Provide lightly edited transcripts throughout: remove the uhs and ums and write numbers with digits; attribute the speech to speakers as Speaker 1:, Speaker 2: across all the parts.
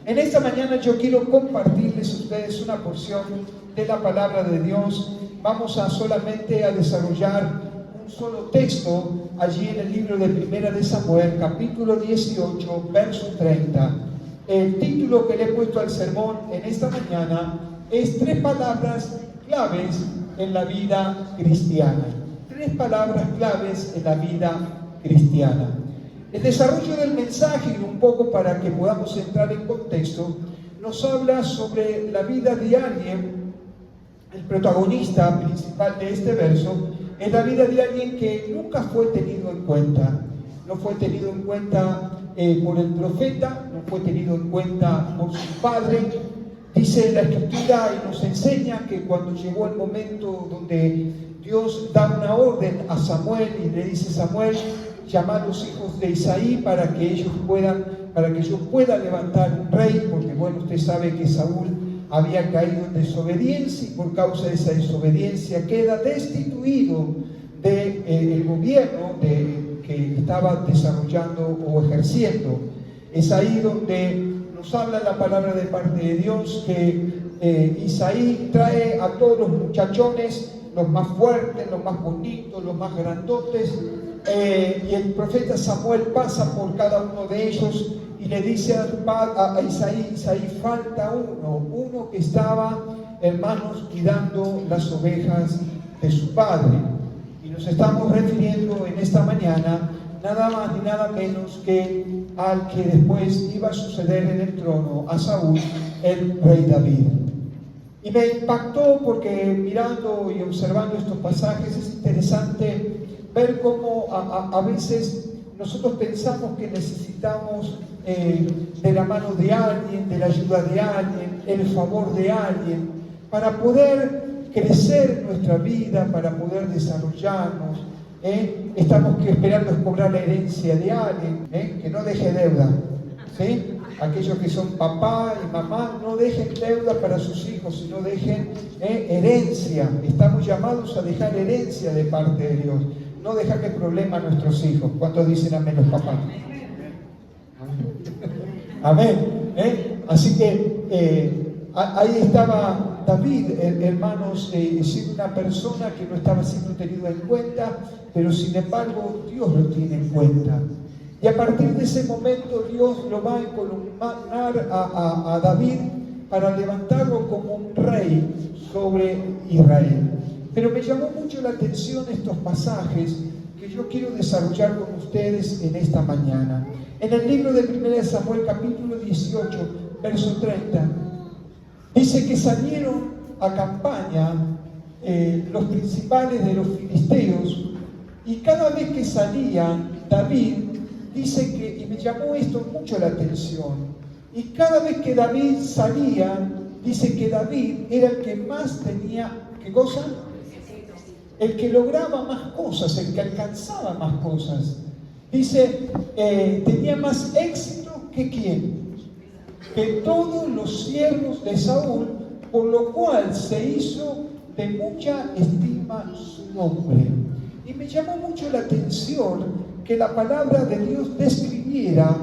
Speaker 1: En esta mañana yo quiero compartirles a ustedes una porción de la palabra de Dios. Vamos a solamente a desarrollar un solo texto allí en el libro de Primera de Samuel, capítulo 18, verso 30. El título que le he puesto al sermón en esta mañana es 3 palabras claves en la vida cristiana. 3 palabras claves en la vida cristiana. El desarrollo del mensaje, un poco para que podamos entrar en contexto, nos habla sobre la vida de alguien. El protagonista principal de este verso es la vida de alguien que nunca fue tenido en cuenta. No fue tenido en cuenta por el profeta, no fue tenido en cuenta por su padre. Dice la Escritura y nos enseña que cuando llegó el momento donde Dios da una orden a Samuel y le dice: Samuel, llama a los hijos de Isaí para que yo pueda levantar un rey, porque bueno, usted sabe que Saúl había caído en desobediencia y por causa de esa desobediencia queda destituido del gobierno que estaba desarrollando o ejerciendo. Es ahí donde nos habla la palabra de parte de Dios que Isaí trae a todos los muchachones, los más fuertes, los más bonitos, los más grandotes, y el profeta Samuel pasa por cada uno de ellos y le dice a Isaí: falta uno que estaba, hermanos, cuidando las ovejas de su padre. Y nos estamos refiriendo en esta mañana nada más ni nada menos que al que después iba a suceder en el trono a Saúl, el rey David. Y me impactó porque mirando y observando estos pasajes es interesante ver cómo a veces nosotros pensamos que necesitamos de la mano de alguien, de la ayuda de alguien, el favor de alguien, para poder crecer en nuestra vida, para poder desarrollarnos. Estamos esperando cobrar la herencia de alguien, que no deje deuda, ¿sí? Aquellos que son papá y mamá, no dejen deuda para sus hijos, sino dejen herencia. Estamos llamados a dejar herencia de parte de Dios, no dejarle problema a nuestros hijos. ¿Cuántos dicen amén los papás? Amén. Así que ahí estaba David, hermanos, siendo una persona que no estaba siendo tenida en cuenta, pero sin embargo Dios lo tiene en cuenta. Y a partir de ese momento Dios lo va a encolumnar a David para levantarlo como un rey sobre Israel. Pero me llamó mucho la atención estos pasajes que yo quiero desarrollar con ustedes en esta mañana. En el libro de 1 Samuel capítulo 18, verso 30, dice que salieron a campaña los principales de los filisteos, y cada vez que salían, David dice que, y me llamó esto mucho la atención, y cada vez que David salía, dice que David era el que más tenía, ¿qué cosa? El que lograba más cosas, el que alcanzaba más cosas. Dice, tenía más éxito que ¿quién? Que todos los siervos de Saúl, por lo cual se hizo de mucha estima su nombre. Y me llamó mucho la atención que la palabra de Dios describiera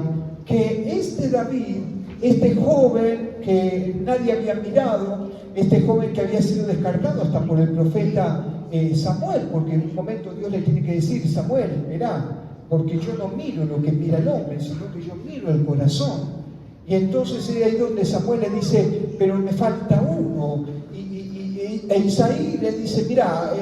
Speaker 1: que este David, este joven que nadie había mirado, este joven que había sido descartado hasta por el profeta Samuel, porque en un momento Dios le tiene que decir: Samuel, verá, porque yo no miro lo que mira el hombre, sino que yo miro el corazón. Y entonces es ahí donde Samuel le dice: pero me falta uno. E Isaí le dice: mira,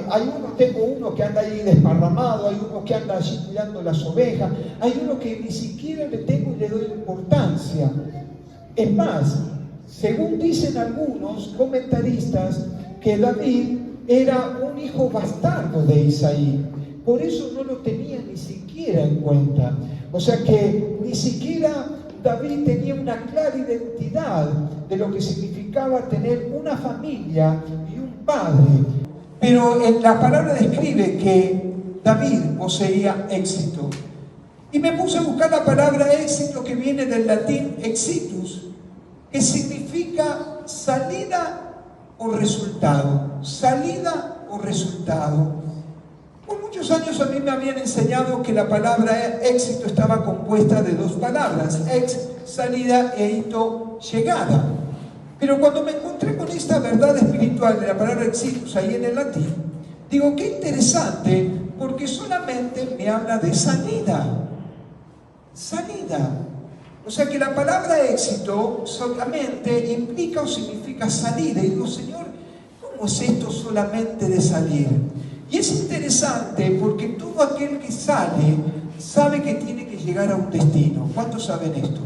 Speaker 1: tengo uno que anda ahí desparramado, hay uno que anda allí cuidando las ovejas, hay uno que ni siquiera le tengo y le doy importancia. Es más, según dicen algunos comentaristas, que David era un hijo bastardo de Isaí, por eso no lo tenía ni siquiera en cuenta. O sea que ni siquiera David tenía una clara identidad de lo que significaba tener una familia y un padre. Pero en la palabra describe que David poseía éxito. Y me puse a buscar la palabra éxito, que viene del latín exitus, que significa salida o resultado. Salida o resultado. Bueno, muchos años a mí me habían enseñado que la palabra éxito estaba compuesta de dos palabras, ex, salida, e ito, llegada. Pero cuando me encontré con esta verdad espiritual de la palabra exitus ahí en el latín, digo, qué interesante, porque solamente me habla de salida. Salida. O sea que la palabra éxito solamente implica o significa salida. Y digo, Señor, ¿cómo es esto solamente de salir? Y es interesante porque todo aquel que sale sabe que tiene que llegar a un destino. ¿Cuántos saben esto?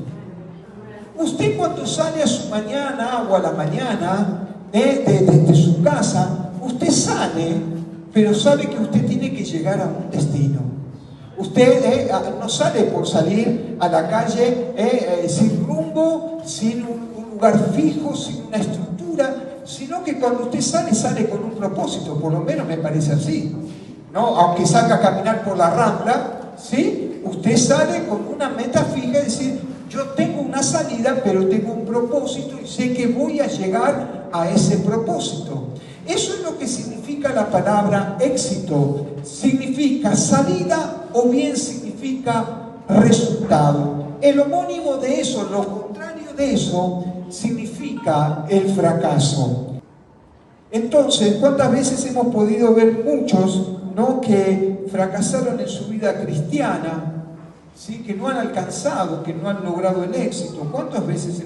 Speaker 1: Usted cuando sale a su mañana o a la mañana de su casa, usted sale, pero sabe que usted tiene que llegar a un destino. Usted no sale por salir a la calle sin rumbo, sin un lugar fijo, sin una estructura, sino que cuando usted sale, sale con un propósito, por lo menos me parece así, ¿no? Aunque salga a caminar por la Rambla, ¿sí? Usted sale con una meta fija, es decir, yo tengo una salida, pero tengo un propósito y sé que voy a llegar a ese propósito. Eso es lo que significa la palabra éxito. Significa salida o bien significa resultado. El homónimo de eso, lo contrario de eso, significa el fracaso. Entonces, ¿cuántas veces hemos podido ver muchos, ¿no?, que fracasaron en su vida cristiana? ¿Sí? Que no han alcanzado, que no han logrado el éxito. ¿Cuántas veces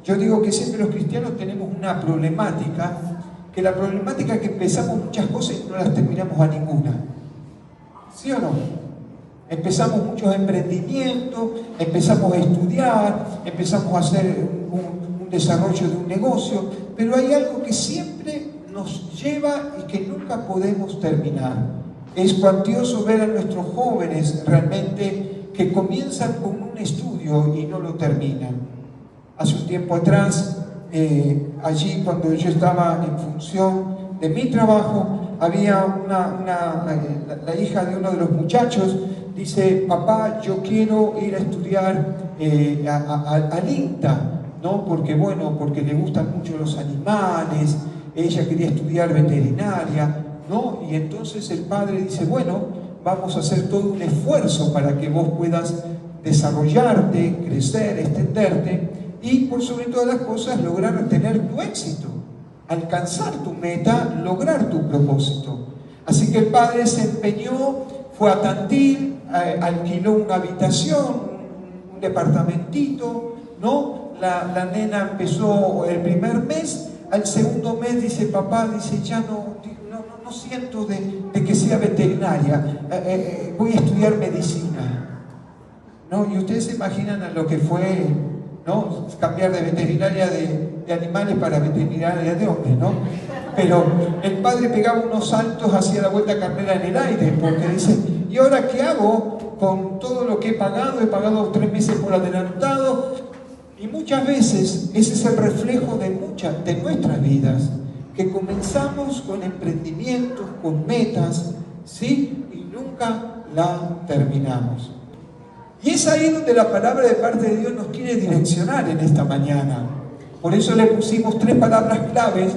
Speaker 1: yo digo que siempre los cristianos tenemos una problemática, que la problemática es que empezamos muchas cosas y no las terminamos a ninguna? ¿Sí o no? Empezamos muchos emprendimientos, empezamos a estudiar, empezamos a hacer un desarrollo de un negocio, pero hay algo que siempre nos lleva y que nunca podemos terminar. Es cuantioso ver a nuestros jóvenes realmente que comienzan con un estudio y no lo terminan. Hace un tiempo atrás, allí cuando yo estaba en función de mi trabajo, había la hija de uno de los muchachos, dice, papá, yo quiero ir a estudiar al INTA, ¿no? Porque le gustan mucho los animales, ella quería estudiar veterinaria, ¿no? Y entonces el padre dice, bueno, vamos a hacer todo un esfuerzo para que vos puedas desarrollarte, crecer, extenderte y por sobre todas las cosas lograr tener tu éxito, alcanzar tu meta, lograr tu propósito. Así que el padre se empeñó, fue a Tandil, alquiló una habitación, un departamentito, ¿no? La nena empezó el primer mes, al segundo mes dice, papá, dice, ya no siento de que sea veterinaria, voy a estudiar medicina, ¿no? Y ustedes se imaginan a lo que fue, ¿no?, cambiar de veterinaria de animales para veterinaria de hombres, ¿no? Pero el padre pegaba unos saltos, hacía la vuelta carrera en el aire, porque dice, ¿y ahora qué hago con todo lo que he pagado? He pagado 3 meses por adelantado. Y muchas veces ese es el reflejo de nuestras vidas, que comenzamos con emprendimientos, con metas, ¿sí? Y nunca la terminamos. Y es ahí donde la palabra de parte de Dios nos quiere direccionar en esta mañana. Por eso le pusimos 3 palabras claves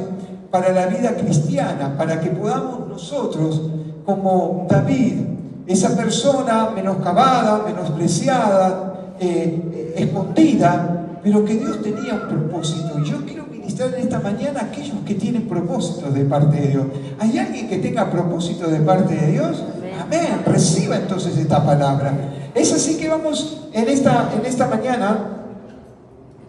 Speaker 1: para la vida cristiana, para que podamos nosotros, como David, esa persona menoscabada, menospreciada, escondida, pero que Dios tenía un propósito. Y yo quiero ministrar en esta mañana a aquellos que tienen propósitos de parte de Dios. ¿Hay alguien que tenga propósito de parte de Dios? Amén. Reciba entonces esta palabra. Es así que vamos en esta mañana,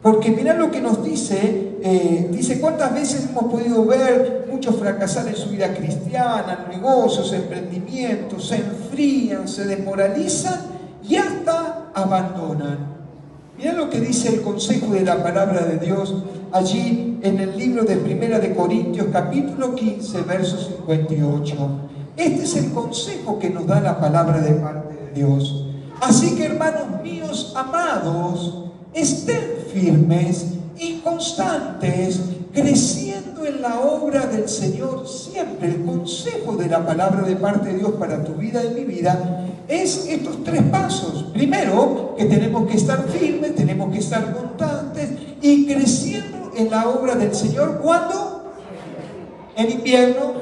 Speaker 1: porque mirá lo que nos dice, dice cuántas veces hemos podido ver muchos fracasar en su vida cristiana, negocios, emprendimientos, se enfrían, se desmoralizan y hasta abandonan. Mirá lo que dice el consejo de la palabra de Dios allí en el libro de Primera de Corintios, capítulo 15, verso 58. Este es el consejo que nos da la palabra de parte de Dios. Así que, hermanos míos amados, estén firmes y constantes, creciendo en la obra del Señor siempre. El consejo de la palabra de parte de Dios para tu vida y mi vida es estos 3 pasos. Primero, que tenemos que estar firmes, tenemos que estar constantes y creciendo en la obra del Señor. ¿Cuándo? En invierno,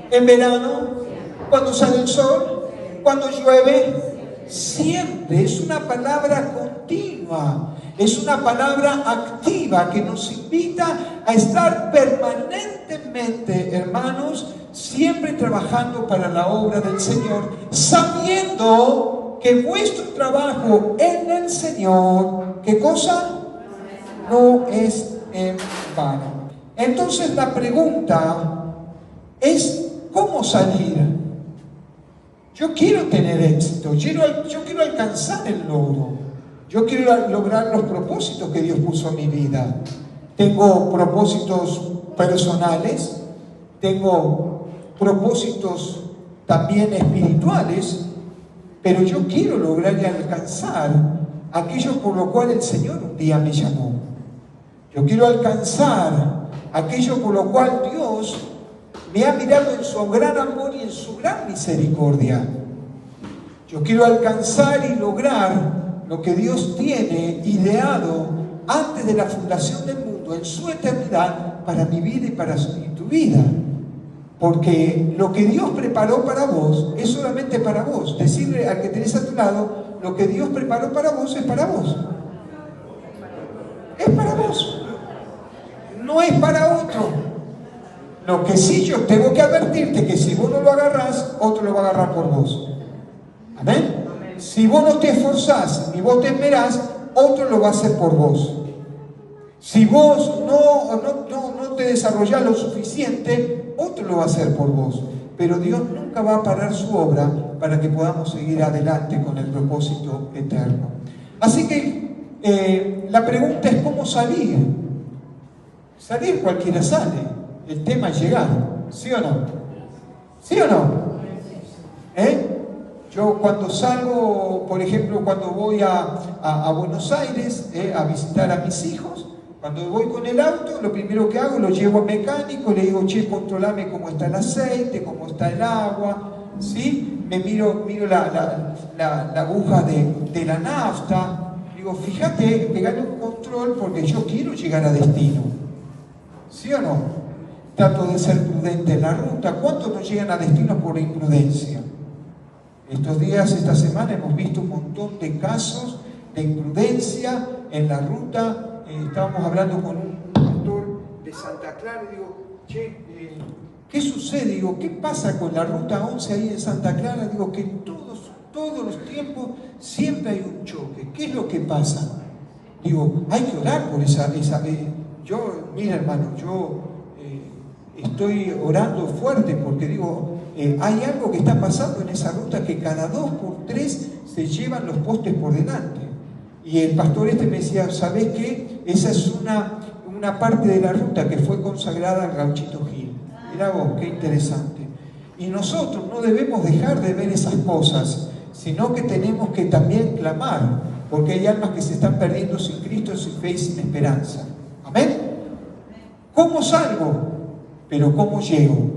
Speaker 1: en verano, Cuando sale el sol, cuando llueve, siempre. Es una palabra continua, es una palabra activa que nos invita a estar permanentemente, hermanos, siempre trabajando para la obra del Señor, sabiendo que vuestro trabajo en el Señor, ¿qué cosa? No es en vano. Entonces la pregunta es, ¿cómo salir? Yo quiero tener éxito, yo quiero alcanzar el logro, yo quiero lograr los propósitos que Dios puso en mi vida. Tengo propósitos personales, tengo propósitos también espirituales, pero yo quiero lograr y alcanzar aquello por lo cual el Señor un día me llamó. Yo quiero alcanzar aquello por lo cual Dios me ha mirado en su gran amor y en su gran misericordia. Yo quiero alcanzar y lograr lo que Dios tiene ideado antes de la fundación del mundo, en su eternidad, para mi vida y para tu vida. Porque lo que Dios preparó para vos es solamente para vos. Decirle al que tenés a tu lado, lo que Dios preparó para vos es para vos. Es para vos. No es para otro. Lo que sí yo tengo que advertirte que si vos no lo agarrás, otro lo va a agarrar por vos. ¿Amén? Si vos no te esforzás ni vos te esmerás, otro lo va a hacer por vos. Si vos no te desarrollás lo suficiente, otro lo va a hacer por vos. Pero Dios nunca va a parar su obra para que podamos seguir adelante con el propósito eterno. Así que la pregunta es ¿cómo salir? Salir cualquiera sale. El tema es llegar, ¿sí o no? ¿Sí o no? Yo cuando salgo, por ejemplo, cuando voy a Buenos Aires a visitar a mis hijos, cuando voy con el auto, lo primero que hago, lo llevo al mecánico, le digo, che, controlame cómo está el aceite, cómo está el agua, ¿sí? Me miro la aguja de la nafta, digo, fíjate, pegale un control porque yo quiero llegar a destino, ¿sí o no? Trato de ser prudente en la ruta. ¿Cuántos no llegan a destino por imprudencia? Estos días, esta semana, hemos visto un montón de casos de imprudencia en la ruta. Estábamos hablando con un pastor de Santa Clara y digo, che, ¿qué sucede? Digo, ¿qué pasa con la ruta 11 ahí en Santa Clara? Digo, que todos los tiempos siempre hay un choque. ¿Qué es lo que pasa? Digo, hay que orar por esa mira hermano, yo estoy orando fuerte porque digo, hay algo que está pasando en esa ruta que cada 2 por 3 se llevan los postes por delante. Y el pastor me decía, ¿sabés qué? Esa es una parte de la ruta que fue consagrada al Gauchito Gil. Mirá vos, qué interesante. Y nosotros no debemos dejar de ver esas cosas, sino que tenemos que también clamar, porque hay almas que se están perdiendo sin Cristo, sin fe y sin esperanza. ¿Amén? ¿Cómo salgo? Pero ¿cómo llego?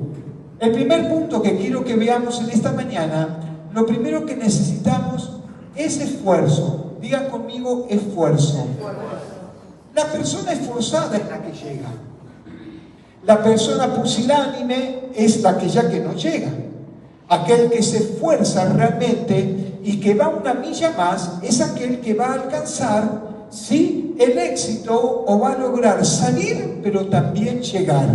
Speaker 1: El primer punto que quiero que veamos en esta mañana, lo primero que necesitamos es esfuerzo. Digan conmigo, esfuerzo. La persona esforzada es la que llega. La persona pusilánime es la que ya que no llega. Aquel que se esfuerza realmente y que va una milla más es aquel que va a alcanzar, sí, el éxito o va a lograr salir, pero también llegar.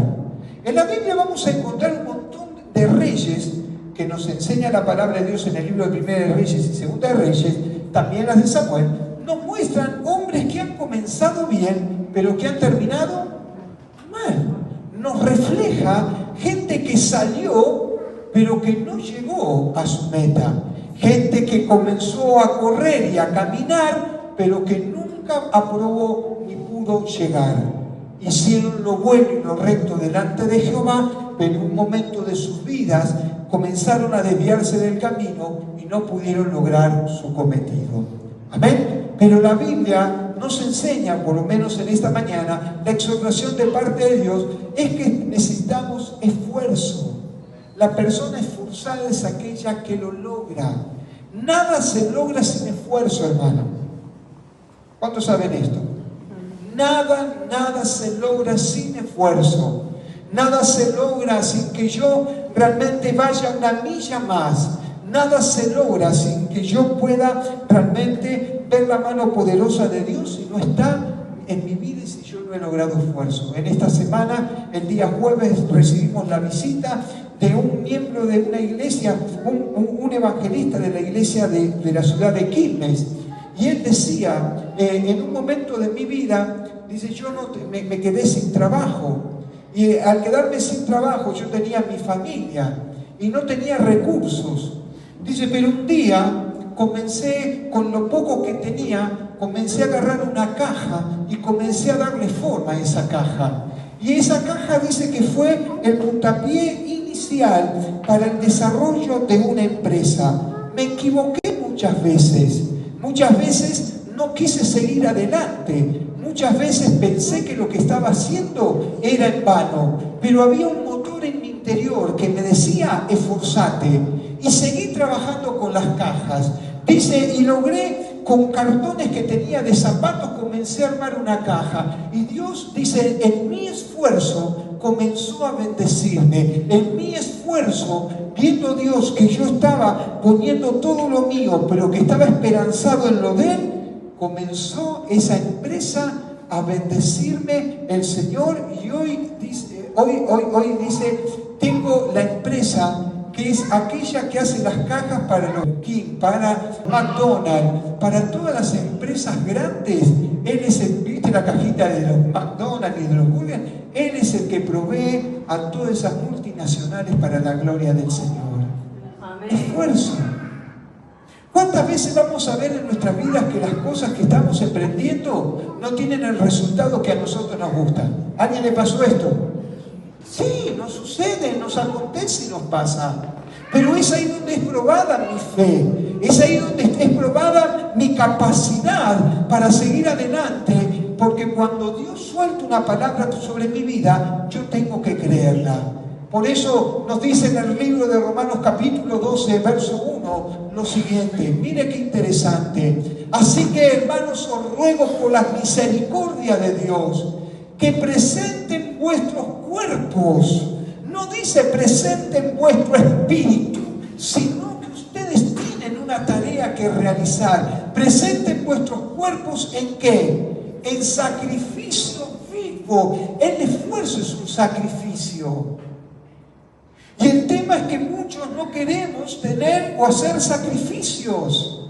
Speaker 1: En la Biblia vamos a encontrar un montón de reyes que nos enseña la palabra de Dios en el libro de Primera de Reyes y Segunda de Reyes, también las de Samuel, nos muestran hombres que han comenzado bien, pero que han terminado mal. Nos refleja gente que salió, pero que no llegó a su meta. Gente que comenzó a correr y a caminar, pero que nunca aprobó ni pudo llegar. Hicieron lo bueno y lo recto delante de Jehová, pero en un momento de sus vidas comenzaron a desviarse del camino y no pudieron lograr su cometido. Amén. Pero la Biblia nos enseña, por lo menos en esta mañana, la exhortación de parte de Dios es que necesitamos esfuerzo. La persona esforzada es aquella que lo logra. Nada se logra sin esfuerzo, hermano. ¿Cuántos saben esto? Nada se logra sin esfuerzo. Nada se logra sin que yo realmente vaya una milla más. Nada se logra sin que yo pueda realmente ver la mano poderosa de Dios si no está en mi vida y si yo no he logrado esfuerzo. En esta semana, el día jueves, recibimos la visita de un miembro de una iglesia, un evangelista de la iglesia de la ciudad de Quilmes. Y él decía, en un momento de mi vida, dice, me quedé sin trabajo. Y al quedarme sin trabajo, yo tenía mi familia y no tenía recursos. Dice, pero un día comencé, con lo poco que tenía, comencé a agarrar una caja y comencé a darle forma a esa caja. Y esa caja dice que fue el puntapié inicial para el desarrollo de una empresa. Me equivoqué muchas veces no quise seguir adelante, muchas veces pensé que lo que estaba haciendo era en vano, pero había un motor en mi interior que me decía, esforzate, y seguí trabajando con las cajas. Dice, y logré, con cartones que tenía de zapatos, comencé a armar una caja. Y Dios, dice, en mi esfuerzo comenzó a bendecirme. En mi esfuerzo, viendo Dios que yo estaba poniendo todo lo mío, pero que estaba esperanzado en lo de Él, comenzó esa empresa a bendecirme el Señor. Y hoy dice, tengo la empresa que es aquella que hace las cajas para los King, para McDonald's, para todas las empresas grandes. Él es el, ¿viste la cajita de los McDonald's y de los Burger? Él es el que provee a todas esas multinacionales para la gloria del Señor. Amén. Esfuerzo. ¿Cuántas veces vamos a ver en nuestras vidas que las cosas que estamos emprendiendo no tienen el resultado que a nosotros nos gusta? ¿A alguien le pasó esto? Sí, nos sucede, nos acontece y nos pasa. Pero es ahí donde es probada mi fe, es ahí donde es probada mi capacidad para seguir adelante, porque cuando Dios suelta una palabra sobre mi vida, yo tengo que creerla. Por eso nos dice en el libro de Romanos capítulo 12, verso 1, lo siguiente. Mire qué interesante. Así que, hermanos, os ruego por la misericordia de Dios, que presenten vuestros cuerpos. No dice presenten vuestro espíritu, sino que ustedes tienen una tarea que realizar. Presenten vuestros cuerpos ¿en qué? En sacrificio vivo. El esfuerzo es un sacrificio. Y el tema es que muchos no queremos tener o hacer sacrificios.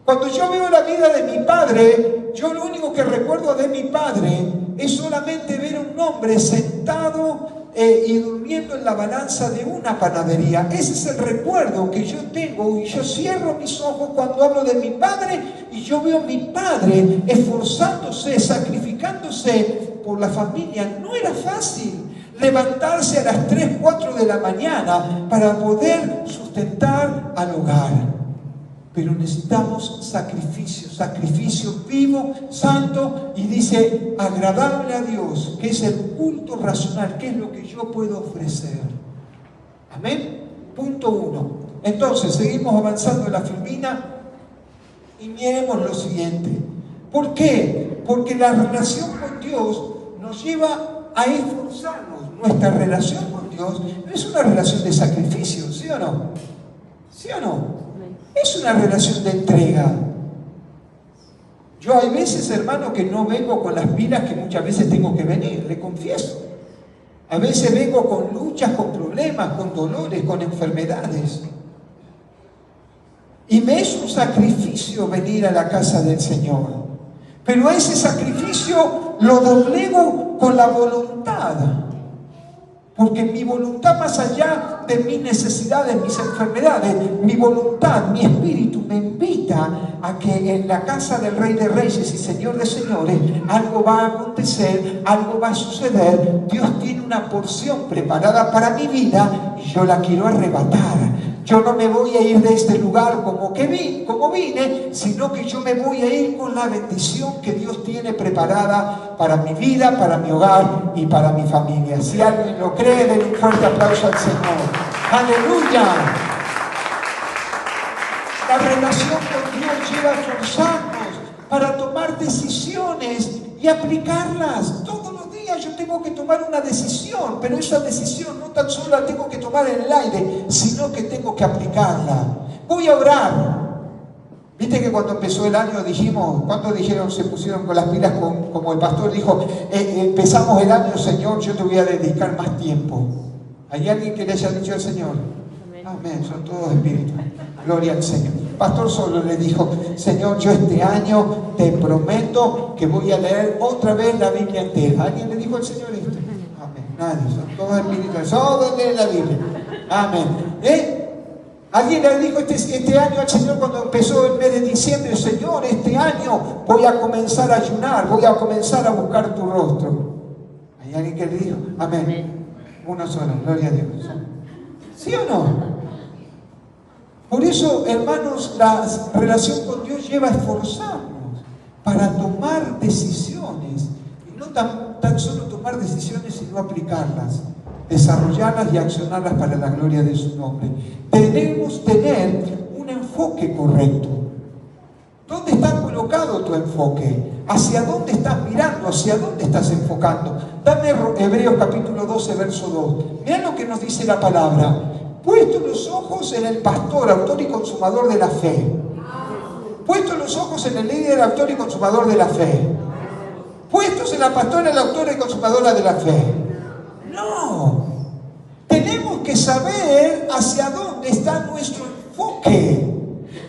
Speaker 1: Cuando yo veo la vida de mi padre, yo lo único que recuerdo de mi padre es solamente ver a un hombre sentado y durmiendo en la balanza de una panadería. Ese es el recuerdo que yo tengo, y yo cierro mis ojos cuando hablo de mi padre y yo veo a mi padre esforzándose, sacrificándose por la familia. No era fácil levantarse a las 3, 4 de la mañana para poder sustentar al hogar. Pero necesitamos sacrificio vivo, santo, y dice agradable a Dios, que es el culto racional, que es lo que yo puedo ofrecer. Amén. Punto 1. Entonces, seguimos avanzando en la filmina y miremos lo siguiente. ¿Por qué? Porque la relación con Dios nos lleva a esforzarnos. Nuestra relación con Dios no es una relación de sacrificio, ¿sí o no? ¿Sí o no? Es una relación de entrega. Yo hay veces, hermano, que no vengo con las pilas que muchas veces tengo que venir, le confieso. A veces vengo con luchas, con problemas, con dolores, con enfermedades. Y me es un sacrificio venir a la casa del Señor. Pero ese sacrificio lo doblego con la voluntad. Porque mi voluntad, más allá de mis necesidades, mis enfermedades, mi voluntad, mi espíritu me invita a que en la casa del Rey de Reyes y Señor de Señores algo va a acontecer, algo va a suceder. Dios tiene una porción preparada para mi vida y yo la quiero arrebatar. Yo no me voy a ir de este lugar como vine, sino que yo me voy a ir con la bendición que Dios tiene preparada para mi vida, para mi hogar y para mi familia. Si alguien lo cree, den un fuerte aplauso al Señor. ¡Aleluya! La relación con Dios lleva a esforzarnos para tomar decisiones y aplicarlas. Todos los días yo tengo que tomar una decisión, pero esa decisión no tan solo la tengo que tomar en el aire, sino que tengo que aplicarla. Voy a orar. Viste que cuando empezó el año dijimos, ¿cuántos dijeron, se pusieron con las pilas como el pastor dijo, empezamos el año, Señor, yo te voy a dedicar más tiempo? ¿Hay alguien que le haya dicho al Señor? Amén, son todos espíritus. Gloria al Señor. Pastor solo le dijo, Señor, yo este año te prometo que voy a leer otra vez la Biblia entera. ¿Alguien le dijo al Señor esto? Amén. Nadie, son todos espíritus. Todos leen la Biblia. Amén. Alguien le dijo este año al Señor cuando empezó el mes de diciembre, Señor, este año voy a comenzar a ayunar, voy a comenzar a buscar tu rostro. ¿Hay alguien que le dijo? Amén. Uno solo, gloria a Dios. ¿Sí o no? Por eso, hermanos, la relación con Dios lleva a esforzarnos para tomar decisiones. Y no tan solo tomar decisiones, sino aplicarlas, desarrollarlas y accionarlas para la gloria de su nombre. Debemos tener un enfoque correcto. ¿Dónde está colocado tu enfoque? ¿Hacia dónde estás mirando? ¿Hacia dónde estás enfocando? Dame Hebreos capítulo 12, verso 2. Mirá lo que nos dice la palabra. Puesto los ojos en el pastor, autor y consumador de la fe. Puesto los ojos en el líder, autor y consumador de la fe. Puestos en la pastora, el autor y consumadora de la fe. No. Tenemos que saber hacia dónde está nuestro enfoque.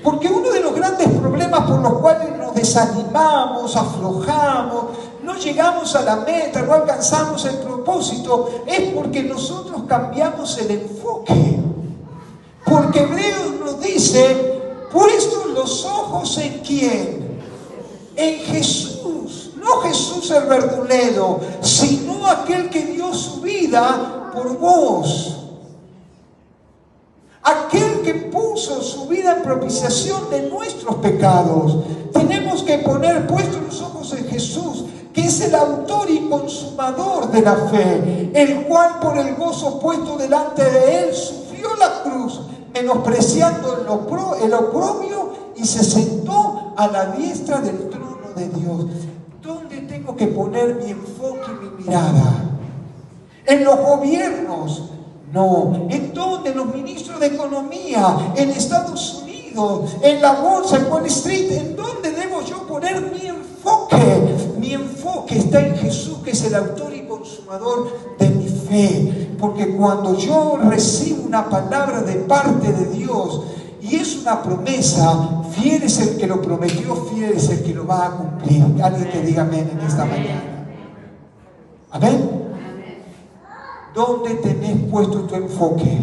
Speaker 1: Porque uno de los grandes problemas por los cuales nos desanimamos, aflojamos, no llegamos a la meta, no alcanzamos el propósito, es porque nosotros cambiamos el enfoque. Porque Hebreos nos dice, puestos los ojos en ¿quién? En Jesús. No Jesús el verdulero, sino aquel que dio su vida por vos. Aquel que puso su vida en propiciación de nuestros pecados. Tenemos que poner puestos los ojos en Jesús, que es el autor y consumador de la fe, el cual por el gozo puesto delante de él sufrió la cruz, menospreciando el oprobio, y se sentó a la diestra del trono de Dios. ¿Dónde tengo que poner mi enfoque y mi mirada? ¿En los gobiernos? No. ¿En dónde? En los ministros de Economía, en Estados Unidos, en la bolsa, en Wall Street. ¿En dónde debo yo poner mi enfoque? Mi enfoque está en Jesús, que es el autor y consumador de mi fe. Porque cuando yo recibo una palabra de parte de Dios y es una promesa, fiel es el que lo prometió, fiel es el que lo va a cumplir. Alguien que diga amén en esta mañana. Amén. ¿Dónde tenés puesto tu enfoque?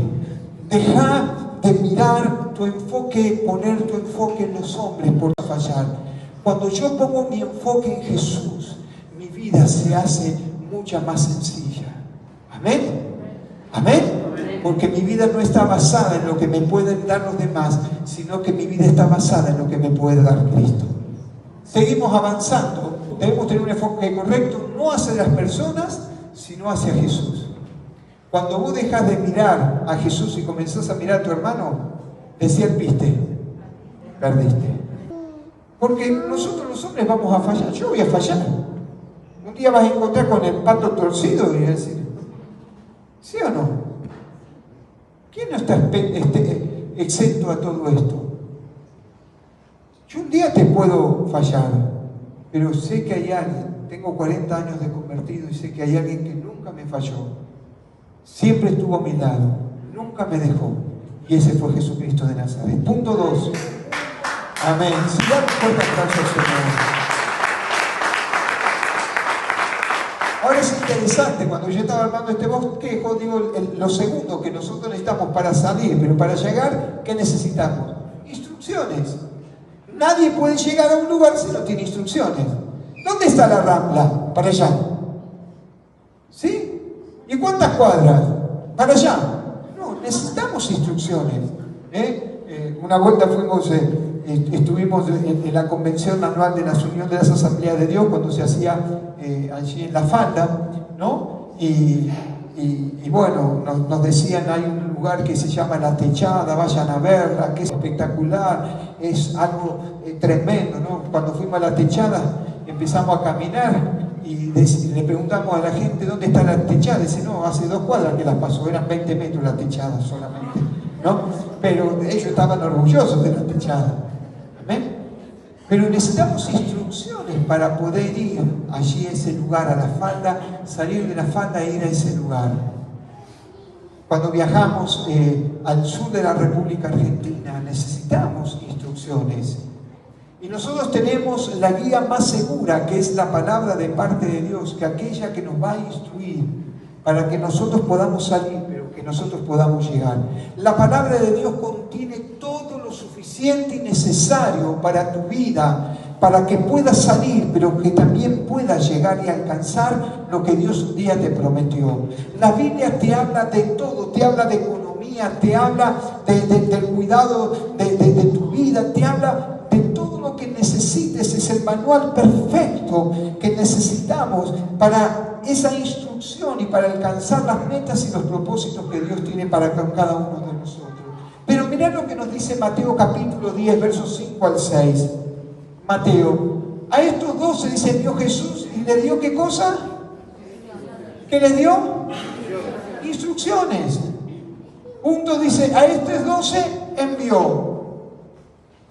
Speaker 1: Deja de mirar tu enfoque, poner tu enfoque en los hombres por fallar. Cuando yo pongo mi enfoque en Jesús, mi vida se hace mucha más sencilla. Amén. Amén. Porque mi vida no está basada en lo que me pueden dar los demás, sino que mi vida está basada en lo que me puede dar Cristo. Seguimos avanzando. Debemos tener un enfoque correcto, no hacia las personas, sino hacia Jesús. Cuando vos dejas de mirar a Jesús y comenzás a mirar a tu hermano, decía el piste, perdiste. Porque nosotros los hombres vamos a fallar, yo voy a fallar. Un día vas a encontrar con el pato torcido y vas a decir, ¿sí o no? ¿Quién no está exento a todo esto? Yo un día te puedo fallar, pero sé que hay alguien, tengo 40 años de convertido y sé que hay alguien que nunca me falló. Siempre estuvo a mi lado, nunca me dejó, y ese fue Jesucristo de Nazaret. Punto 2. Amén. Si da un fuerte aplauso al Señor. Ahora es interesante, cuando yo estaba armando este bosquejo, digo, lo segundo que nosotros necesitamos para salir, pero para llegar, ¿qué necesitamos? Instrucciones. Nadie puede llegar a un lugar si no tiene instrucciones. ¿Dónde está la Rambla? Para allá. ¿Sí? ¿Y cuántas cuadras? Para allá. No, necesitamos instrucciones. Una vuelta estuvimos en la convención anual de la Unión de las Asambleas de Dios, cuando se hacía allí en La Falda, ¿no? Y bueno, nos decían, hay un lugar que se llama La Techada, vayan a verla, que es espectacular, es algo tremendo, ¿no? Cuando fuimos a La Techada, empezamos a caminar, y le preguntamos a la gente dónde está la techada. Dice, no, hace 2 cuadras que las pasó, eran 20 metros la techada solamente, ¿no? Pero ellos estaban orgullosos de la techada. ¿Amén? Pero necesitamos instrucciones para poder ir allí a ese lugar, a la falda, salir de la falda e ir a ese lugar. Cuando viajamos al sur de la República Argentina, necesitamos instrucciones. Y nosotros tenemos la guía más segura, que es la palabra de parte de Dios, que aquella que nos va a instruir para que nosotros podamos salir, pero que nosotros podamos llegar. La palabra de Dios contiene todo lo suficiente y necesario para tu vida, para que puedas salir, pero que también puedas llegar y alcanzar lo que Dios un día te prometió. La Biblia te habla de todo, te habla de economía, te habla del cuidado de tu vida, te habla de todo lo que necesites. Es el manual perfecto que necesitamos para esa instrucción y para alcanzar las metas y los propósitos que Dios tiene para cada uno de nosotros. Pero mirá lo que nos dice Mateo capítulo 10, versos 5 al 6. Mateo, a estos 12 dice, envió Jesús y le dio ¿qué cosa? ¿Qué le dio? Instrucciones. Punto, dice, a estos 12 envió.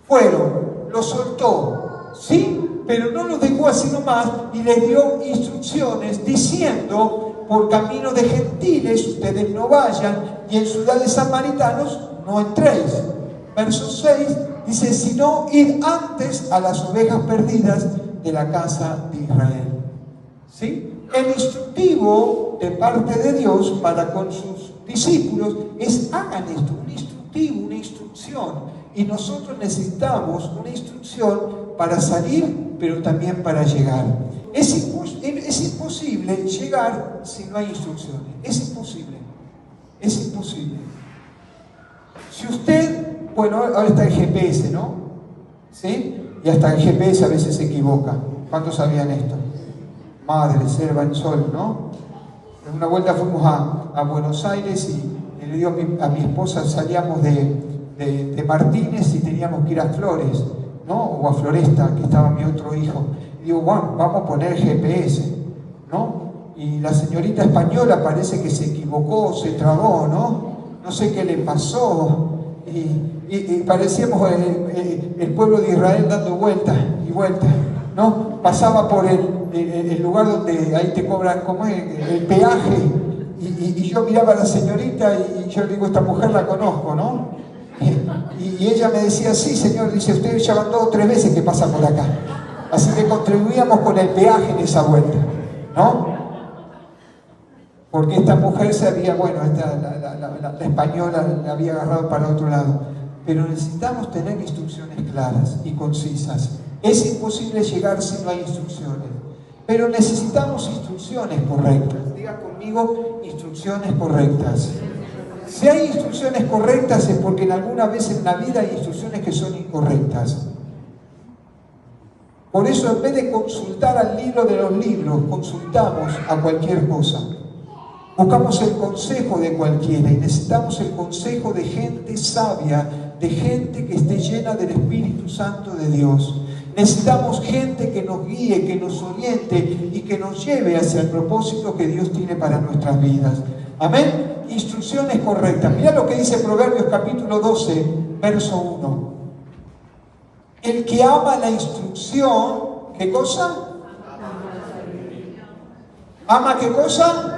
Speaker 1: Fueron, los soltó, ¿sí? Pero no los dejó así nomás y les dio instrucciones diciendo, por camino de gentiles ustedes no vayan y en ciudades samaritanos no entréis. Verso 6 dice, sino id antes a las ovejas perdidas de la casa de Israel. ¿Sí? El instructivo de parte de Dios para con sus discípulos es hagan esto, un instructivo, una instrucción. Y nosotros necesitamos una instrucción para salir, pero también para llegar. Es imposible llegar si no hay instrucciones. Es imposible. Es imposible. Si usted, bueno, ahora está el GPS, ¿no? ¿Sí? Y hasta el GPS a veces se equivoca. ¿Cuántos sabían esto? Madre, selva en sol, ¿no? En una vuelta fuimos a Buenos Aires y le digo a mi esposa, salíamos de Martínez y teníamos que ir a Flores, ¿no? O a Floresta, que estaba mi otro hijo. Y digo, bueno, vamos a poner GPS, ¿no? Y la señorita española parece que se equivocó, se trabó, ¿no? No sé qué le pasó. Y parecíamos el pueblo de Israel dando vueltas y vueltas, ¿no? Pasaba por el lugar donde ahí te cobran, ¿cómo es? El peaje. Y yo miraba a la señorita y yo le digo, esta mujer la conozco, ¿no? Y ella me decía, sí señor, dice, usted ya van 2 o 3 veces que pasa por acá. Así que contribuíamos con el peaje en esa vuelta, ¿no? Porque esta mujer se había, bueno, la española la había agarrado para otro lado. Pero necesitamos tener instrucciones claras y concisas. Es imposible llegar si no hay instrucciones. Pero necesitamos instrucciones correctas. Diga conmigo, instrucciones correctas. Si hay instrucciones correctas es porque en alguna vez en la vida hay instrucciones que son incorrectas. Por eso en vez de consultar al libro de los libros, consultamos a cualquier cosa. Buscamos el consejo de cualquiera y necesitamos el consejo de gente sabia, de gente que esté llena del Espíritu Santo de Dios. Necesitamos gente que nos guíe, que nos oriente y que nos lleve hacia el propósito que Dios tiene para nuestras vidas. Amén. Instrucciones correctas. Mira lo que dice Proverbios capítulo 12, verso 1. El que ama la instrucción, ¿qué cosa? ¿Ama qué cosa?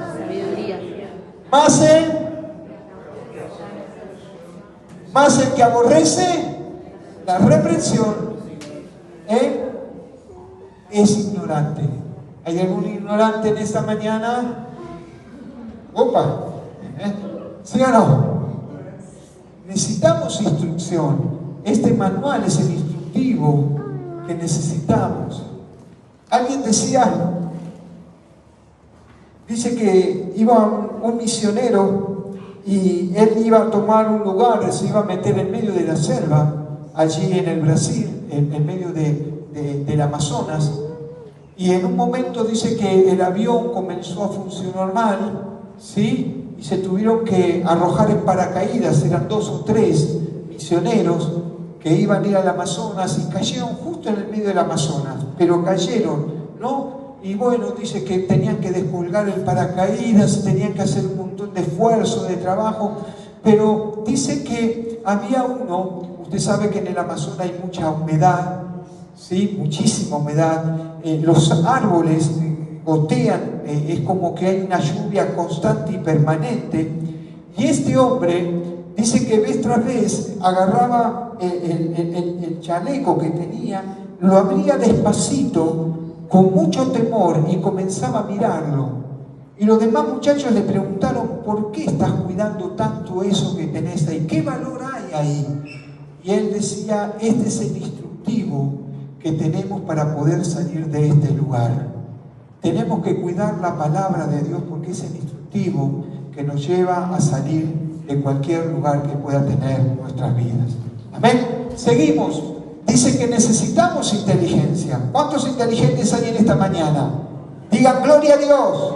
Speaker 1: Más el que aborrece la reprensión es ignorante. ¿Hay algún ignorante en esta mañana? Opa, ¿sí o no? Necesitamos instrucción. Este manual es el instructivo que necesitamos. Alguien dice que iba un misionero y él iba a tomar un lugar, se iba a meter en medio de la selva, allí en el Brasil, en medio del Amazonas, y en un momento dice que el avión comenzó a funcionar mal, ¿sí? Y se tuvieron que arrojar en paracaídas, eran 2 o 3 misioneros que iban a ir al Amazonas y cayeron justo en el medio del Amazonas, pero cayeron, ¿no? y bueno, dice que tenían que descolgar el paracaídas, tenían que hacer un montón de esfuerzo, de trabajo, pero dice que había uno, usted sabe que en el Amazonas hay mucha humedad, ¿sí? Muchísima humedad, los árboles gotean, es como que hay una lluvia constante y permanente, y este hombre dice que vez tras vez agarraba el chaleco que tenía, lo abría despacito, con mucho temor, y comenzaba a mirarlo. Y los demás muchachos le preguntaron: ¿por qué estás cuidando tanto eso que tenés ahí? ¿Qué valor hay ahí? Y él decía: este es el instructivo que tenemos para poder salir de este lugar. Tenemos que cuidar la palabra de Dios porque es el instructivo que nos lleva a salir de cualquier lugar que pueda tener nuestras vidas. Amén. Seguimos. Dice que necesitamos inteligencia. ¿Cuántos inteligentes hay en esta mañana? Digan gloria a Dios.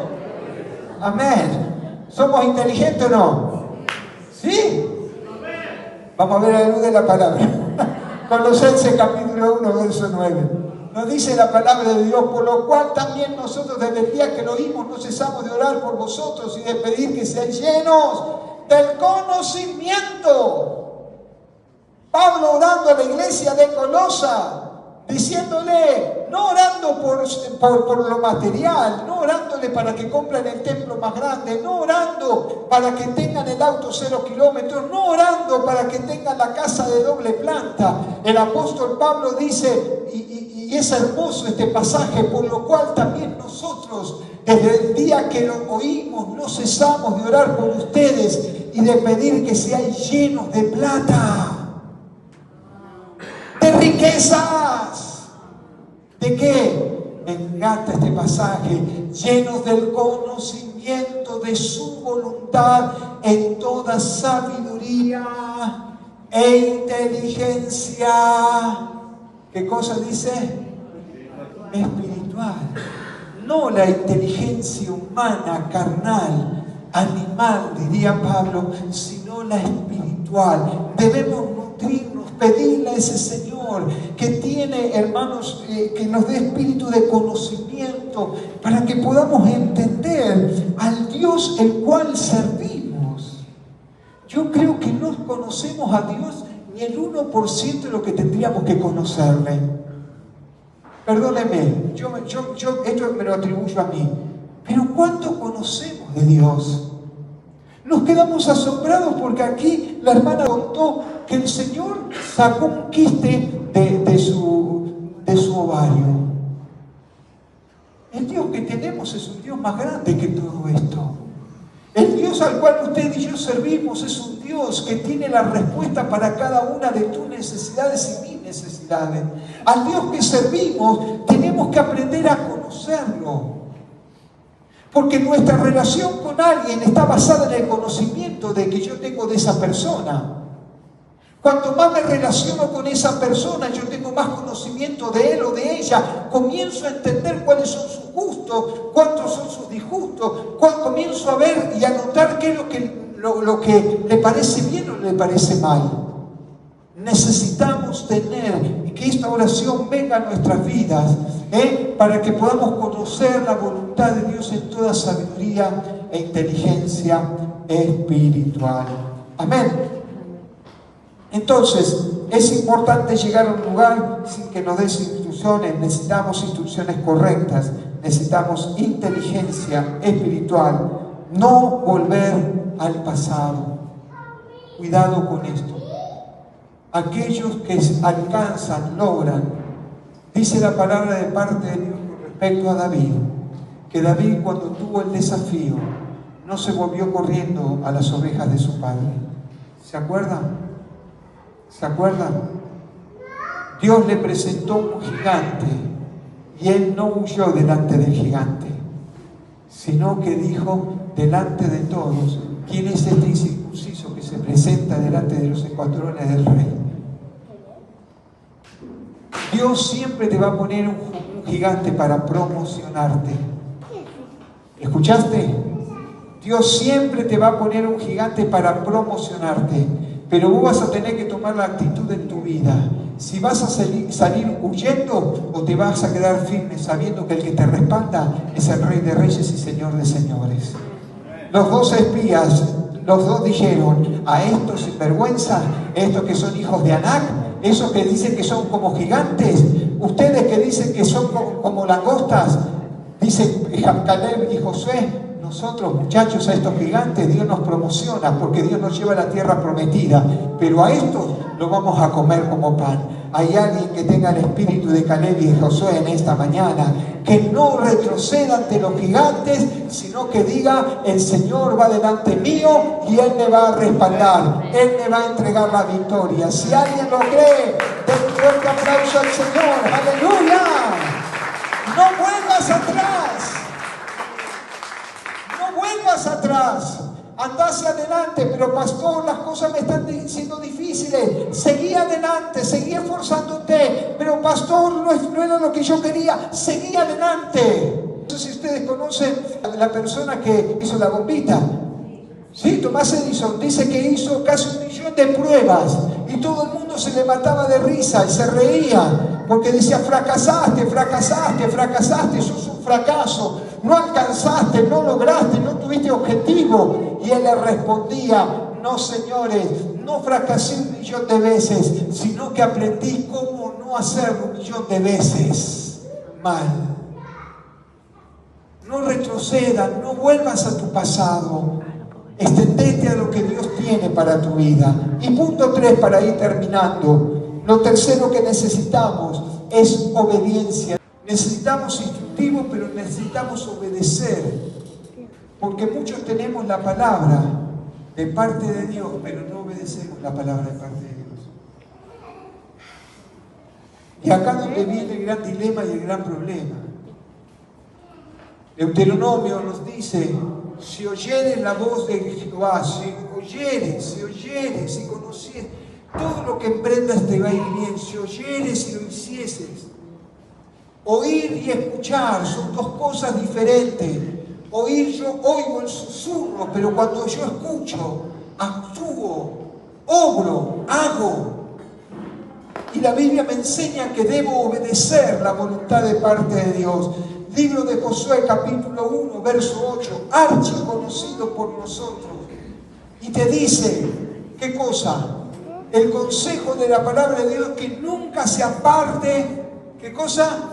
Speaker 1: Amén. ¿Somos inteligentes o no? ¿Sí? Vamos a ver a la luz de la palabra. Colosenses capítulo 1, verso 9. Nos dice la palabra de Dios: por lo cual también nosotros desde el día que lo oímos no cesamos de orar por vosotros y de pedir que seáis llenos del conocimiento. Pablo orando a la iglesia de Colosa, diciéndole, no orando por lo material, no orándole para que compren el templo más grande, no orando para que tengan el auto 0 kilómetros, no orando para que tengan la casa de doble planta. El apóstol Pablo dice, y es hermoso este pasaje: por lo cual también nosotros desde el día que lo oímos no cesamos de orar por ustedes y de pedir que seáis llenos de plata, de riquezas. ¿De qué? Me encanta este pasaje: llenos del conocimiento de su voluntad en toda sabiduría e inteligencia. ¿Qué cosa dice? Espiritual. No la inteligencia humana, carnal, animal, diría Pablo, sino la espiritual. Debemos nutrirnos, pedirle a ese Señor que tiene, hermanos, que nos dé espíritu de conocimiento para que podamos entender al Dios el cual servimos. Yo creo que no conocemos a Dios ni el 1% de lo que tendríamos que conocerle. Perdóneme, yo esto me lo atribuyo a mí, pero ¿cuánto conocemos de Dios? Nos quedamos asombrados porque aquí la hermana contó que el Señor sacó un quiste de su ovario. El Dios que tenemos es un Dios más grande que todo esto. El Dios al cual usted y yo servimos es un Dios que tiene la respuesta para cada una de tus necesidades y mis necesidades. Al Dios que servimos tenemos que aprender a conocerlo. Porque nuestra relación con alguien está basada en el conocimiento de que yo tengo de esa persona. Cuanto más me relaciono con esa persona, yo tengo más conocimiento de él o de ella. Comienzo a entender cuáles son sus gustos, cuántos son sus disgustos. Comienzo a ver y a notar qué es lo que le parece bien o le parece mal. Necesitamos tener que esta oración venga a nuestras vidas, para que podamos conocer la voluntad de Dios en toda sabiduría e inteligencia espiritual. Amén. Entonces, es importante llegar a un lugar sin que nos des instrucciones. Necesitamos instrucciones correctas, necesitamos inteligencia espiritual, no volver al pasado. Cuidado con esto. Aquellos que alcanzan, logran, dice la palabra de parte de Dios con respecto a David, que David, cuando tuvo el desafío, no se volvió corriendo a las ovejas de su padre. ¿Se acuerdan? ¿Se acuerdan? Dios le presentó un gigante y él no huyó delante del gigante, sino que dijo delante de todos: ¿quién es este incircunciso que se presenta delante de los escuadrones del rey? Dios siempre te va a poner un gigante para promocionarte. ¿Escuchaste? Dios siempre te va a poner un gigante para promocionarte. Pero vos vas a tener que tomar la actitud en tu vida. si vas a salir huyendo o te vas a quedar firme sabiendo que el que te respalda es el Rey de Reyes y Señor de Señores. Los dos espías, los dos dijeron a estos sinvergüenza, estos que son hijos de Anac, esos que dicen que son como gigantes, ustedes que dicen que son como langostas, dicen Caleb y Josué, nosotros muchachos a estos gigantes Dios nos promociona porque Dios nos lleva a la tierra prometida, pero a estos lo vamos a comer como pan. Hay alguien que tenga el espíritu de Caleb y Josué en esta mañana, que no retroceda ante los gigantes, sino que diga, el Señor va delante mío y Él me va a respaldar, Él me va a entregar la victoria. Si alguien lo cree, den un fuerte aplauso al Señor. ¡Aleluya! No vuelvas atrás, no vuelvas atrás. Anda hacia adelante, pero pastor, las cosas me están siendo difíciles. Seguí adelante, seguí esforzándote, pero pastor, no era lo que yo quería. Seguí adelante. No sé si ustedes conocen a la persona que hizo la bombita. Sí, Thomas Edison dice que hizo casi 1 millón de pruebas y todo el mundo se le mataba de risa y se reía porque decía, fracasaste, fracasaste, fracasaste, sos un fracaso, no alcanzaste, no lograste, no tuviste objetivo. Y él le respondía, no señores, no fracasé 1 millón de veces, sino que aprendí cómo no hacerlo 1 millón de veces mal. No retrocedas, no vuelvas a tu pasado. Extendete a lo que Dios tiene para tu vida. Y punto 3, para ir terminando. Lo tercero que necesitamos es obediencia. Necesitamos instructivo, pero necesitamos obedecer. Porque muchos tenemos la palabra de parte de Dios, pero no obedecemos la palabra de parte de Dios. Y acá donde viene el gran dilema y el gran problema. Deuteronomio nos dice, si oyeres la voz de Jehová, si conocieres, todo lo que emprendas te va a ir bien, si oyeres y lo hicieses. Oír y escuchar son dos cosas diferentes. Oír, yo oigo el susurro, pero cuando yo escucho, actúo, obro, hago. Y la Biblia me enseña que debo obedecer la voluntad de parte de Dios. Libro de Josué, capítulo 1, verso 8, archiconocido por nosotros. Y te dice, ¿qué cosa? El consejo de la palabra de Dios, que nunca se aparte, ¿qué cosa?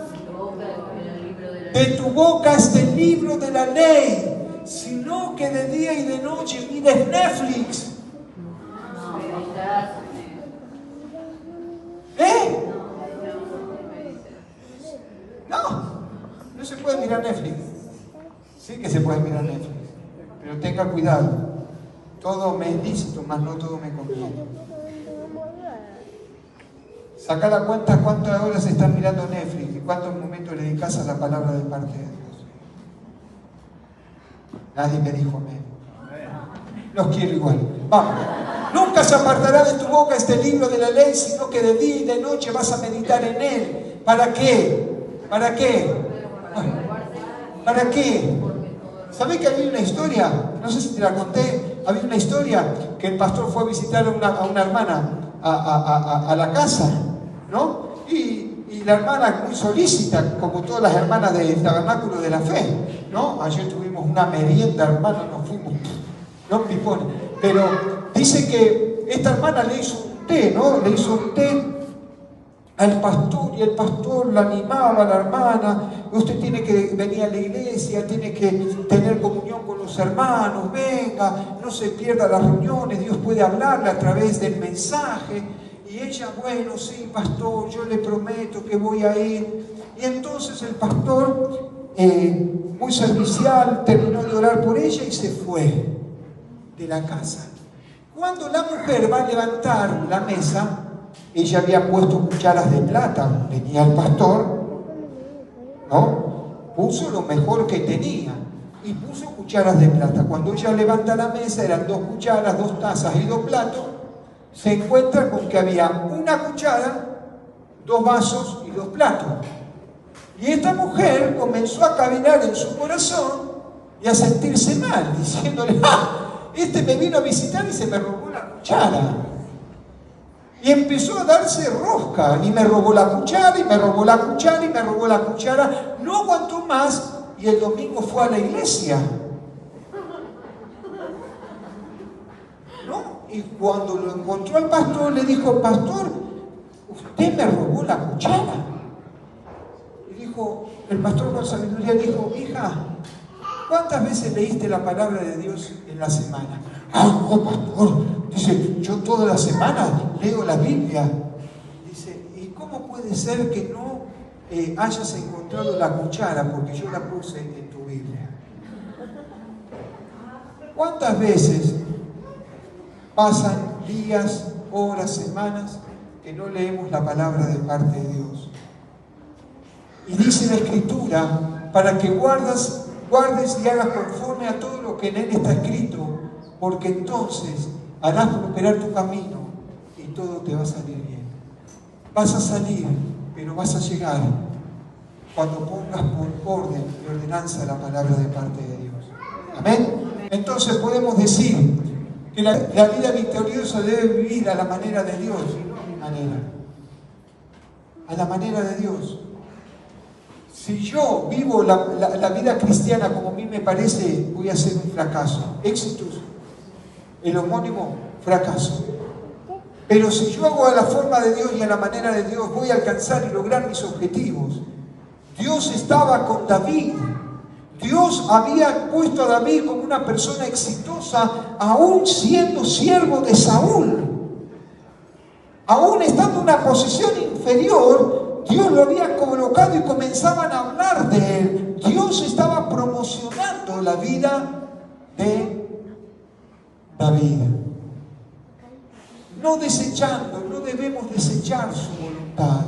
Speaker 1: De tu boca este libro de la ley, sino que de día y de noche mires Netflix. ¿Eh? No se puede mirar Netflix. Sí que se puede mirar Netflix, pero tenga cuidado. Todo me es lícito, mas no todo me conviene. Saca la cuenta cuántas horas estás mirando Netflix y cuántos momentos le dedicas a la palabra de parte de Dios. Nadie me dijo amén. Los quiero igual. Vamos. Nunca se apartará de tu boca este libro de la ley, sino que de día y de noche vas a meditar en él. ¿Para qué? ¿Para qué? ¿Para qué? ¿Sabés que había una historia? No sé si te la conté. Había una historia que el pastor fue a visitar a una hermana a la casa, ¿no? Y la hermana muy solícita, como todas las hermanas del Tabernáculo de la Fe, ¿no? Ayer tuvimos una merienda, hermano, nos fuimos, no pipones. Pero dice que esta hermana le hizo un té, ¿no? Le hizo un té al pastor y el pastor la animaba a la hermana. Usted tiene que venir a la iglesia, tiene que tener comunión con los hermanos, venga, no se pierda las reuniones, Dios puede hablarle a través del mensaje. Y ella, bueno, sí, pastor, yo le prometo que voy a ir. Y entonces el pastor, muy servicial, terminó de orar por ella y se fue de la casa. Cuando la mujer va a levantar la mesa, ella había puesto cucharas de plata. Venía el pastor, ¿no? Puso lo mejor que tenía y puso cucharas de plata. Cuando ella levanta la mesa, eran 2 cucharas, 2 tazas y 2 platos. Se encuentra con que había una cuchara, 2 vasos y 2 platos. Y esta mujer comenzó a cavilar en su corazón y a sentirse mal, diciéndole, este me vino a visitar y se me robó la cuchara. Y empezó a darse rosca, y me robó la cuchara, y me robó la cuchara, y me robó la cuchara. No aguantó más, y el domingo fue a la iglesia. ¿No? Y cuando lo encontró al pastor, le dijo: pastor, usted me robó la cuchara. Y dijo, el pastor con sabiduría dijo: hija, ¿cuántas veces leíste la palabra de Dios en la semana? Ah, no, pastor. Dice, yo toda la semana leo la Biblia. Dice, ¿y cómo puede ser que no hayas encontrado la cuchara? Porque yo la puse en tu Biblia. ¿Cuántas veces pasan días, horas, semanas que no leemos la palabra de parte de Dios? Y dice la Escritura, para que guardes y hagas conforme a todo lo que en él está escrito, porque entonces harás prosperar tu camino y todo te va a salir bien. Vas a salir, pero vas a llegar cuando pongas por orden y ordenanza la palabra de parte de Dios. Amén. Entonces podemos decir que la vida victoriosa debe vivir a la manera de Dios y no a mi manera. A la manera de Dios. Si yo vivo la vida cristiana como a mí me parece, voy a ser un fracaso. Éxitos, el homónimo, fracaso. Pero si yo hago a la forma de Dios y a la manera de Dios, voy a alcanzar y lograr mis objetivos. Dios estaba con David. Dios había puesto a David como una persona exitosa, aún siendo siervo de Saúl. Aún estando en una posición inferior, Dios lo había colocado y comenzaban a hablar de él. Dios estaba promocionando la vida de David. No desechando, no debemos desechar su voluntad.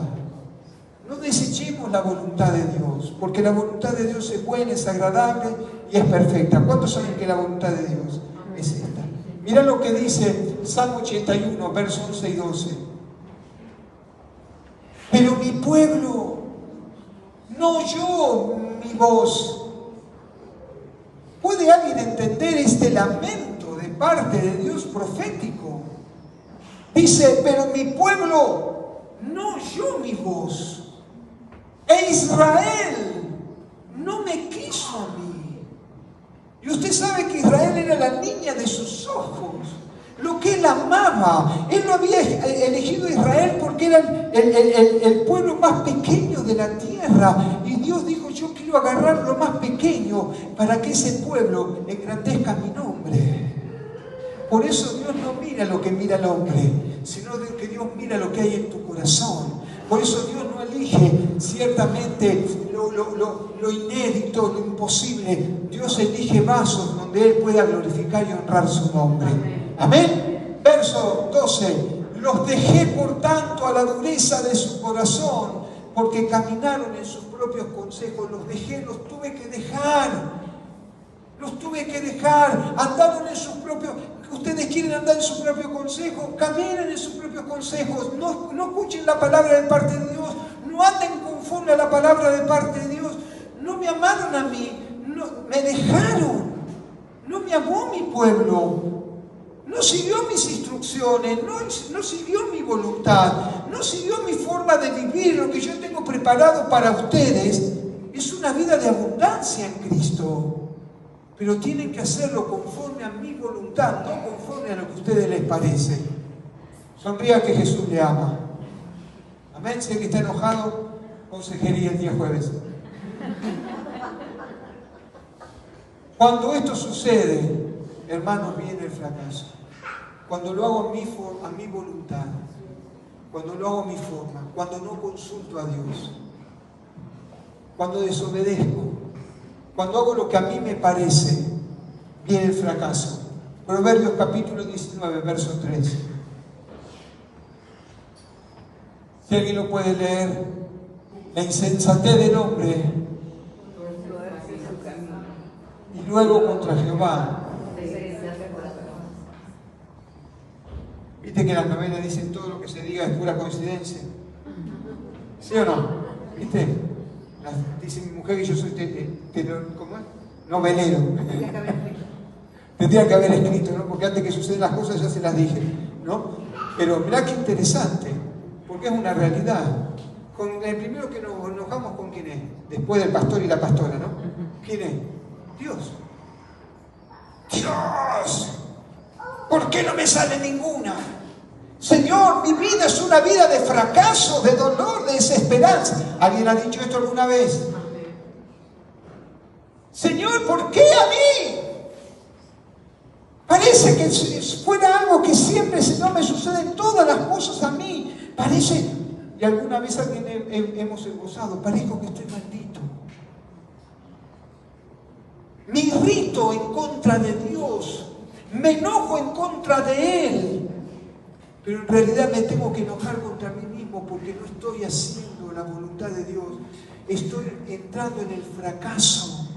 Speaker 1: No desechemos la voluntad de Dios, porque la voluntad de Dios es buena, es agradable y es perfecta. ¿Cuántos saben que la voluntad de Dios es esta? Mira lo que dice Salmo 81, versos 11 y 12. Pero mi pueblo no oyó mi voz. ¿Puede alguien entender este lamento de parte de Dios profético? Dice, pero mi pueblo no oyó mi voz. E Israel no me quiso a mí. Y usted sabe que Israel era la niña de sus ojos, lo que él amaba. Él no había elegido a Israel porque era el pueblo más pequeño de la tierra. Y Dios dijo, yo quiero agarrar lo más pequeño para que ese pueblo engrandezca mi nombre. Por eso Dios no mira lo que mira el hombre, sino que Dios mira lo que hay en tu corazón. Por eso Dios no elige ciertamente lo inédito, lo imposible. Dios elige vasos donde Él pueda glorificar y honrar su nombre. Amén. Verso 12. Los dejé por tanto a la dureza de su corazón, porque caminaron en sus propios consejos. Los dejé, los tuve que dejar. Los tuve que dejar. Andaron en sus propios... Ustedes quieren andar en su propio consejo, caminen en sus propios consejos, no escuchen la palabra de parte de Dios, no anden conforme a la palabra de parte de Dios. No me amaron a mí, no, me dejaron, no me amó mi pueblo, no siguió mis instrucciones, no siguió mi voluntad, no siguió mi forma de vivir. Lo que yo tengo preparado para ustedes es una vida de abundancia en Cristo. Pero tienen que hacerlo conforme a mi voluntad, no conforme a lo que a ustedes les parece. Sonría que Jesús le ama. Amén. Si el que está enojado, consejería el día jueves. Cuando esto sucede, hermanos, viene el fracaso. Cuando lo hago a mi voluntad, cuando lo hago a mi forma, cuando no consulto a Dios, cuando desobedezco, cuando hago lo que a mí me parece, viene el fracaso. Proverbios capítulo 19, verso 3. Si alguien lo puede leer, la insensatez del hombre y luego contra Jehová. Viste que las novelas dicen todo lo que se diga es pura coincidencia. ¿Sí o no? ¿Viste? Dice mi mujer que yo soy ¿cómo es? Novelero. Tendría que haber escrito, ¿no? Porque antes que suceden las cosas ya se las dije, ¿no? Pero mirá qué interesante, porque es una realidad. Con el primero que nos enojamos, ¿con quién es? Después del pastor y la pastora, ¿no? ¿Quién es? Dios. Dios, ¿por qué no me sale ninguna? Señor, mi vida es una vida de fracaso, de dolor, de desesperanza. ¿Alguien ha dicho esto alguna vez? Señor, ¿por qué a mí? Parece que fuera algo que siempre no me suceden todas las cosas a mí. Parece, y alguna vez alguien hemos gozado, parezco que estoy maldito. Me irrito en contra de Dios, me enojo en contra de Él, pero en realidad me tengo que enojar contra mí mismo porque no estoy haciendo la voluntad de Dios. Estoy entrando en el fracaso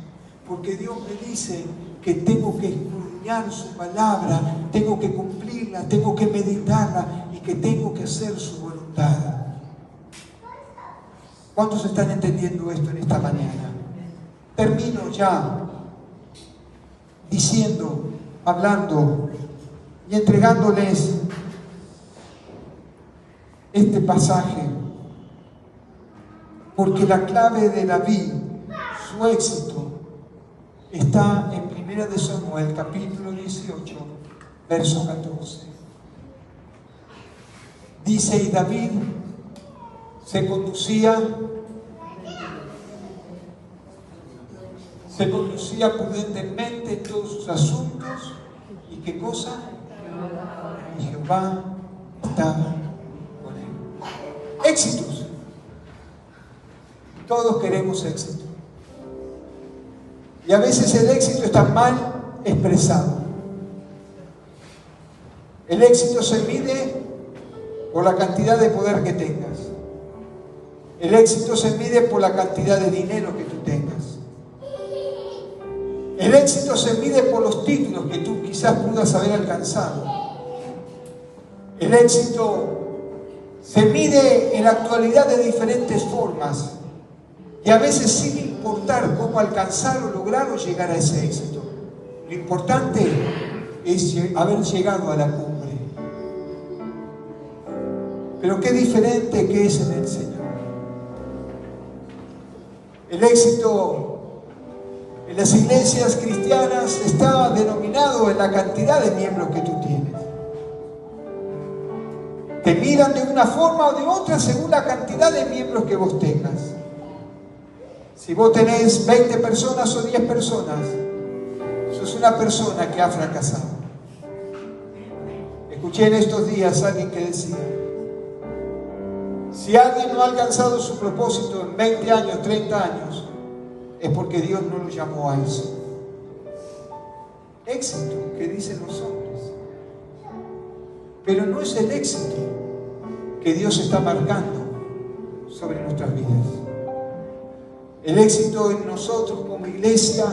Speaker 1: porque Dios me dice que tengo que escudriñar su palabra, tengo que cumplirla, tengo que meditarla y que tengo que hacer su voluntad. ¿Cuántos están entendiendo esto en esta mañana? Termino ya diciendo, hablando y entregándoles este pasaje, porque la clave de David, su éxito, está en 1 de Samuel, capítulo 18, verso 14. Dice, y David se conducía prudentemente en todos sus asuntos. ¿Y qué cosa? Y Jehová estaba con él. Éxitos. Todos queremos éxito. Y a veces el éxito está mal expresado. El éxito se mide por la cantidad de poder que tengas. El éxito se mide por la cantidad de dinero que tú tengas. El éxito se mide por los títulos que tú quizás puedas haber alcanzado. El éxito se mide en la actualidad de diferentes formas y a veces sin importar cómo alcanzar o lograr o llegar a ese éxito. Lo importante es haber llegado a la cumbre. Pero qué diferente que es en el Señor. El éxito en las iglesias cristianas está denominado en la cantidad de miembros que tú tienes. Te miran de una forma o de otra según la cantidad de miembros que vos tengas. Si vos tenés 20 personas o 10 personas, sos una persona que ha fracasado. Escuché en estos días a alguien que decía, si alguien no ha alcanzado su propósito en 20 años, 30 años, es porque Dios no lo llamó a eso. Éxito, que dicen los hombres. Pero no es el éxito que Dios está marcando sobre nuestras vidas. El éxito en nosotros como iglesia,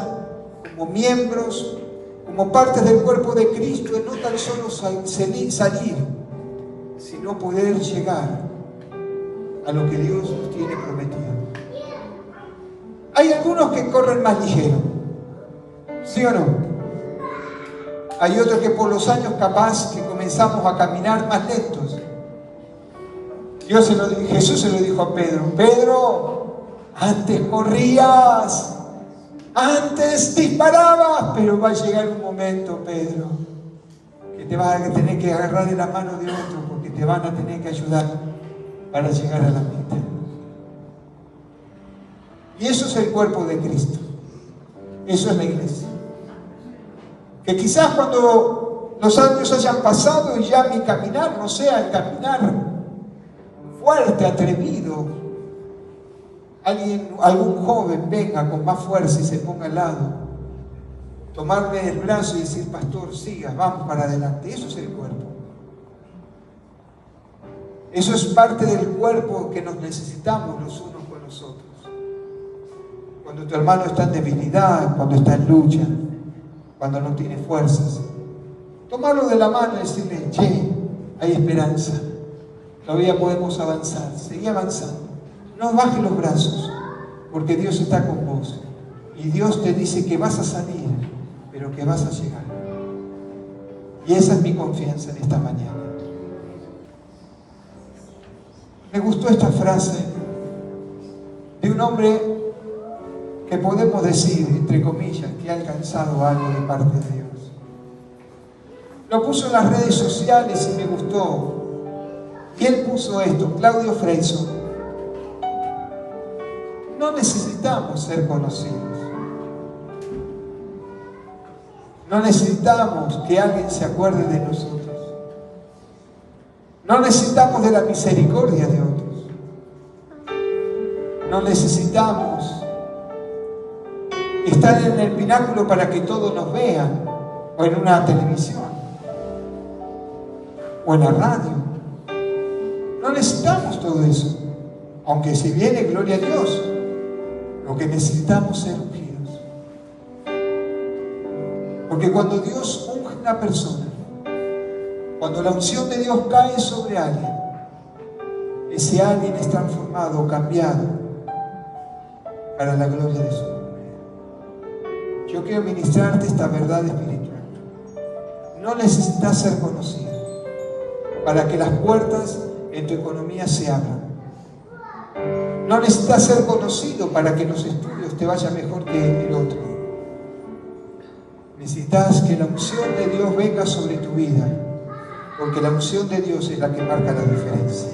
Speaker 1: como miembros, como partes del cuerpo de Cristo, es no tan solo salir, sino poder llegar a lo que Dios nos tiene prometido. Hay algunos que corren más ligero, ¿sí o no? Hay otros que por los años capaz que comenzamos a caminar más lentos. Jesús se lo dijo a Pedro, Pedro, antes corrías, antes disparabas, pero va a llegar un momento, Pedro, que te vas a tener que agarrar de la mano de otro porque te van a tener que ayudar para llegar a la meta. Y eso es el cuerpo de Cristo. Eso es la iglesia. Que quizás cuando los años hayan pasado y ya mi caminar no sea el caminar fuerte, atrevido, algún joven venga con más fuerza y se ponga al lado, tomarme el brazo y decir, pastor, siga, vamos para adelante. Eso es el cuerpo. Eso es parte del cuerpo que nos necesitamos los unos con los otros. Cuando tu hermano está en debilidad, cuando está en lucha, cuando no tiene fuerzas, tomarlo de la mano y decirle, che, hay esperanza, todavía podemos avanzar, seguí avanzando, no bajes los brazos, porque Dios está con vos y Dios te dice que vas a salir, pero que vas a llegar. Y esa es mi confianza en esta mañana. Me gustó esta frase de un hombre que podemos decir, entre comillas, que ha alcanzado algo de parte de Dios. Lo puso en las redes sociales y me gustó. Y él puso esto, Claudio Freixo: no necesitamos ser conocidos. No necesitamos que alguien se acuerde de nosotros. No necesitamos de la misericordia de otros. No necesitamos estar en el pináculo para que todos nos vean, o en una televisión, o en la radio. No necesitamos todo eso. Aunque si viene, gloria a Dios, lo que necesitamos es ser ungidos. Porque cuando Dios unge a una persona, cuando la unción de Dios cae sobre alguien, ese alguien es transformado o cambiado para la gloria de su nombre. Yo quiero ministrarte esta verdad espiritual. No necesitas ser conocido para que las puertas en tu economía se abran. No necesitas ser conocido para que los estudios te vayan mejor que el otro. Necesitas que la unción de Dios venga sobre tu vida, porque la unción de Dios es la que marca la diferencia.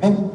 Speaker 1: Amén.